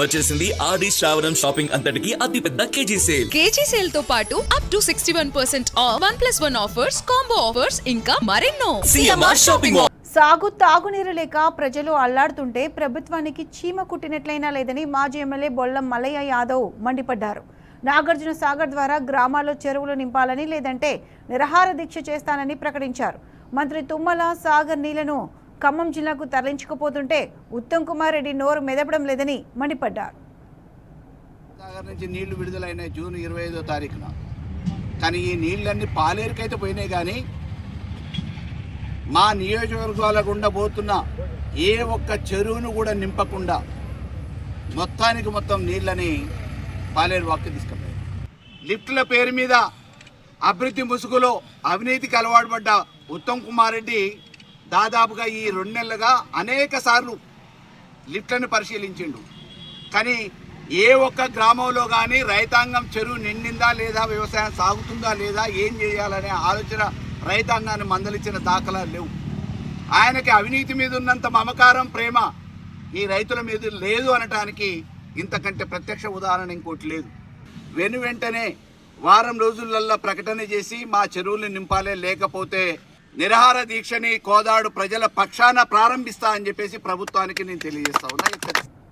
వచ్చేసింది ఆది శ్రావణం షాపింగ్ అంతటికి అతిపెద్ద కేజీ సేల్ తో పాటు up to 61% of 1+1 offers, combo offers ఇంకా మరెన్నో. CMR shopping mall. తాగునీరు లేక ప్రజలు అల్లాడుతుంటే ప్రభుత్వానికి చీమ కుట్టినట్లయినా లేదని మాజీ ఎమ్మెల్యే బొల్లం మల్లయ్య యాదవ్ మండిపడ్డారు. నాగార్జున సాగర్ ద్వారా గ్రామాల్లో చెరువులు నింపాలని, లేదంటే నిరాహార దీక్ష చేస్తానని ప్రకటించారు. మంత్రి తుమ్మల సాగర్ నీళ్లను ఖమ్మం జిల్లాకు తరలించకపోతుంటే ఉత్తమ్ కుమార్ రెడ్డి నోరు మెదపడం లేదని మండిపడ్డారు. సాగర్ నుంచి నీళ్లు విడుదలైన జూన్ 25వ తారీఖున, కానీ ఈ నీళ్ళన్నీ పాలేరుకైతే పోయినాయి, కానీ మా నియోజకవర్గాల గుండా పోతున్న ఏ ఒక్క చెరువును కూడా నింపకుండా మొత్తం నీళ్ళని పాలేరు వాక్కి తీసుకుపోయారు. లిఫ్టుల పేరు మీద అభివృద్ధి ముసుగులో అవినీతికి అలవాటు పడ్డ ఉత్తమ్ కుమార్ రెడ్డి దాదాపుగా ఈ 2 నెలలుగా అనేక సార్లు లిఫ్ట్లను పరిశీలించిండు. కానీ ఏ ఒక్క గ్రామంలో కానీ రైతాంగం చెరువు నిండిందా లేదా, వ్యవసాయం సాగుతుందా లేదా, ఏం చేయాలనే ఆలోచన రైతాంగాన్ని మందలించిన దాఖలాలు లేవు. ఆయనకి అవినీతి మీద ఉన్నంత మమకారం, ప్రేమ ఈ రైతుల మీద లేదు అనటానికి ఇంతకంటే ప్రత్యక్ష ఉదాహరణ ఇంకోటి లేదు. వెంటనే వారం రోజులల్లో ప్రకటన చేసి మా చెరువులు నింపాలే, లేకపోతే నిరాహార దీక్షని కోదాడు ప్రజల పక్షాన ప్రారంభిస్తా అని చెప్పేసి ప్రభుత్వానికి నేను తెలియజేస్తా ఉన్నా.